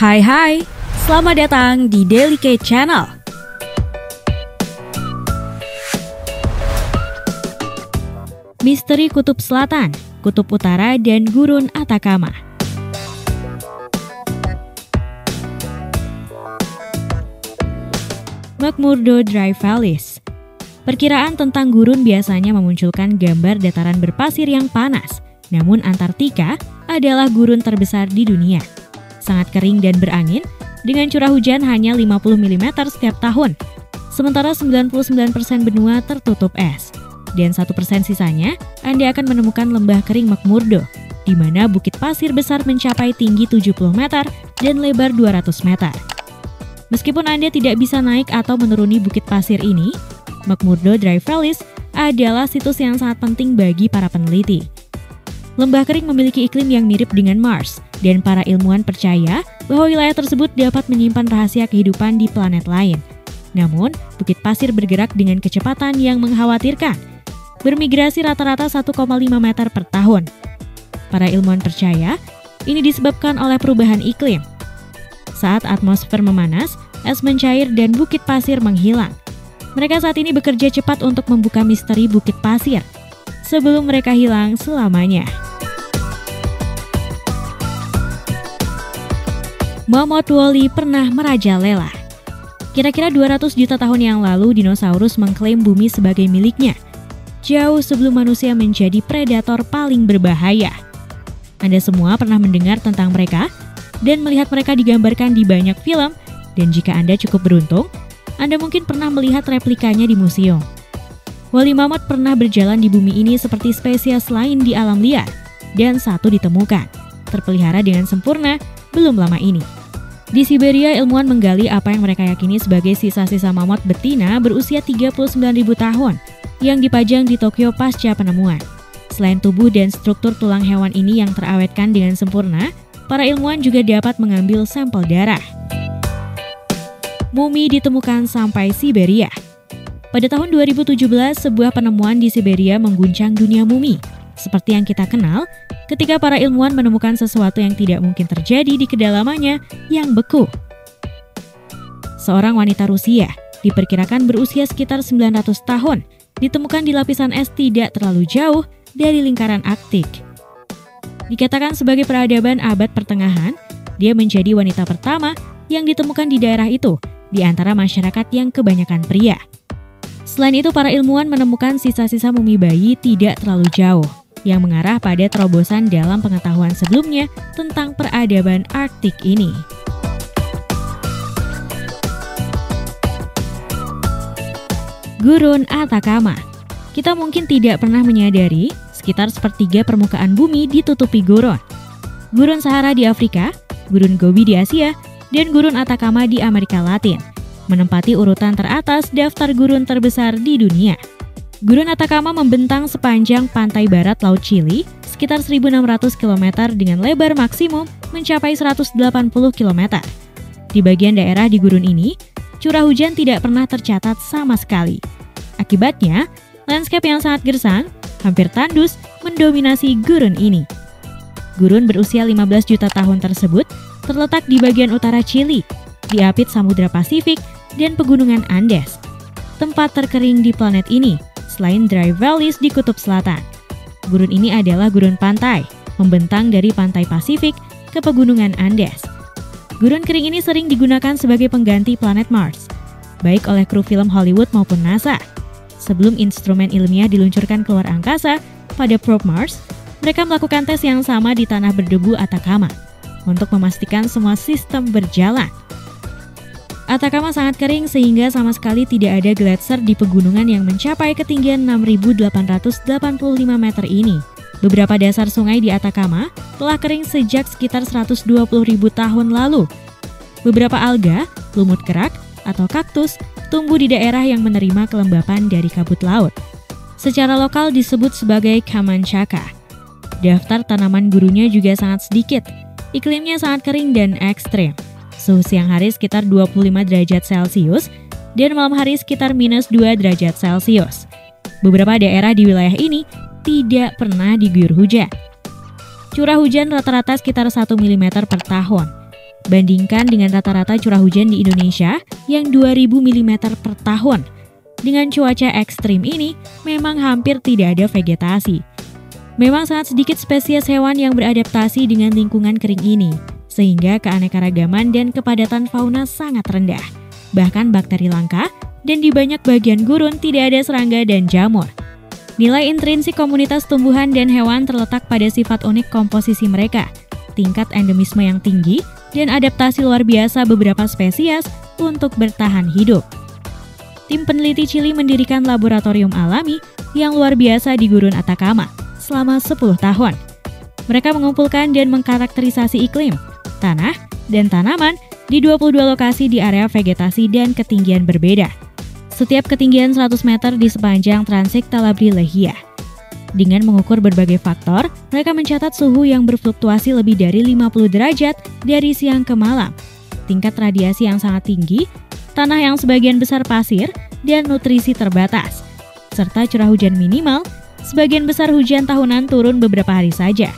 Hai, selamat datang di Daily K Channel. Misteri Kutub Selatan, Kutub Utara, dan Gurun Atacama. McMurdo Dry Valleys. Perkiraan tentang gurun biasanya memunculkan gambar dataran berpasir yang panas, namun Antartika adalah gurun terbesar di dunia. Sangat kering dan berangin, dengan curah hujan hanya 50 mm setiap tahun. Sementara 99% benua tertutup es. Dan 1% sisanya, Anda akan menemukan lembah kering McMurdo, di mana bukit pasir besar mencapai tinggi 70 meter dan lebar 200 meter. Meskipun Anda tidak bisa naik atau menuruni bukit pasir ini, McMurdo Dry Valleys adalah situs yang sangat penting bagi para peneliti. Lembah kering memiliki iklim yang mirip dengan Mars, dan para ilmuwan percaya bahwa wilayah tersebut dapat menyimpan rahasia kehidupan di planet lain. Namun, bukit pasir bergerak dengan kecepatan yang mengkhawatirkan, bermigrasi rata-rata 1,5 meter per tahun. Para ilmuwan percaya, ini disebabkan oleh perubahan iklim. Saat atmosfer memanas, es mencair dan bukit pasir menghilang. Mereka saat ini bekerja cepat untuk membuka misteri bukit pasir sebelum mereka hilang selamanya. Mammoth Wall-E pernah merajalela. Kira-kira 200 juta tahun yang lalu, dinosaurus mengklaim bumi sebagai miliknya, jauh sebelum manusia menjadi predator paling berbahaya. Anda semua pernah mendengar tentang mereka dan melihat mereka digambarkan di banyak film, dan jika Anda cukup beruntung, Anda mungkin pernah melihat replikanya di museum. Woolly mammoth pernah berjalan di bumi ini seperti spesies lain di alam liar, dan satu ditemukan, terpelihara dengan sempurna belum lama ini. Di Siberia, ilmuwan menggali apa yang mereka yakini sebagai sisa-sisa mammoth betina berusia 39.000 tahun yang dipajang di Tokyo pasca penemuan. Selain tubuh dan struktur tulang hewan ini yang terawetkan dengan sempurna, para ilmuwan juga dapat mengambil sampel darah. Mumi ditemukan sampai Siberia. Pada tahun 2017, sebuah penemuan di Siberia mengguncang dunia mumi. Seperti yang kita kenal, ketika para ilmuwan menemukan sesuatu yang tidak mungkin terjadi di kedalamannya yang beku. Seorang wanita Rusia, diperkirakan berusia sekitar 900 tahun, ditemukan di lapisan es tidak terlalu jauh dari lingkaran Arktik. Dikatakan sebagai peradaban abad pertengahan, dia menjadi wanita pertama yang ditemukan di daerah itu, di antara masyarakat yang kebanyakan pria. Selain itu, para ilmuwan menemukan sisa-sisa mumi bayi tidak terlalu jauh, yang mengarah pada terobosan dalam pengetahuan sebelumnya tentang peradaban Arktik ini. Gurun Atacama. Kita mungkin tidak pernah menyadari, sekitar sepertiga permukaan bumi ditutupi gurun. Gurun Sahara di Afrika, Gurun Gobi di Asia, dan Gurun Atacama di Amerika Latin, menempati urutan teratas daftar gurun terbesar di dunia. Gurun Atacama membentang sepanjang pantai barat Laut Chili, sekitar 1.600 km dengan lebar maksimum mencapai 180 km. Di bagian daerah di gurun ini, curah hujan tidak pernah tercatat sama sekali. Akibatnya, lanskap yang sangat gersang, hampir tandus, mendominasi gurun ini. Gurun berusia 15 juta tahun tersebut terletak di bagian utara Chili, diapit Samudra Pasifik dan pegunungan Andes. Tempat terkering di planet ini, selain Dry Valleys di Kutub Selatan. Gurun ini adalah gurun pantai, membentang dari pantai Pasifik ke pegunungan Andes. Gurun kering ini sering digunakan sebagai pengganti planet Mars, baik oleh kru film Hollywood maupun NASA. Sebelum instrumen ilmiah diluncurkan keluar angkasa pada probe Mars, mereka melakukan tes yang sama di tanah berdebu Atacama untuk memastikan semua sistem berjalan. Atacama sangat kering sehingga sama sekali tidak ada gletser di pegunungan yang mencapai ketinggian 6.885 meter ini. Beberapa dasar sungai di Atacama telah kering sejak sekitar 120.000 tahun lalu. Beberapa alga, lumut kerak, atau kaktus tumbuh di daerah yang menerima kelembapan dari kabut laut. Secara lokal disebut sebagai Kamanchaka. Daftar tanaman gurunya juga sangat sedikit. Iklimnya sangat kering dan ekstrem. Suhu siang hari sekitar 25 derajat Celcius dan malam hari sekitar minus 2 derajat Celcius. Beberapa daerah di wilayah ini tidak pernah diguyur hujan. Curah hujan rata-rata sekitar 1 mm per tahun. Bandingkan dengan rata-rata curah hujan di Indonesia yang 2000 mm per tahun. Dengan cuaca ekstrim ini, memang hampir tidak ada vegetasi. Memang sangat sedikit spesies hewan yang beradaptasi dengan lingkungan kering ini, sehingga keanekaragaman dan kepadatan fauna sangat rendah. Bahkan bakteri langka, dan di banyak bagian gurun tidak ada serangga dan jamur. Nilai intrinsik komunitas tumbuhan dan hewan terletak pada sifat unik komposisi mereka, tingkat endemisme yang tinggi, dan adaptasi luar biasa beberapa spesies untuk bertahan hidup. Tim peneliti Chili mendirikan laboratorium alami yang luar biasa di Gurun Atacama selama 10 tahun. Mereka mengumpulkan dan mengkarakterisasi iklim, tanah, dan tanaman di 22 lokasi di area vegetasi dan ketinggian berbeda. Setiap ketinggian 100 meter di sepanjang Transik Talabri Lehia. Dengan mengukur berbagai faktor, mereka mencatat suhu yang berfluktuasi lebih dari 50 derajat dari siang ke malam, tingkat radiasi yang sangat tinggi, tanah yang sebagian besar pasir, dan nutrisi terbatas, serta curah hujan minimal, sebagian besar hujan tahunan turun beberapa hari saja.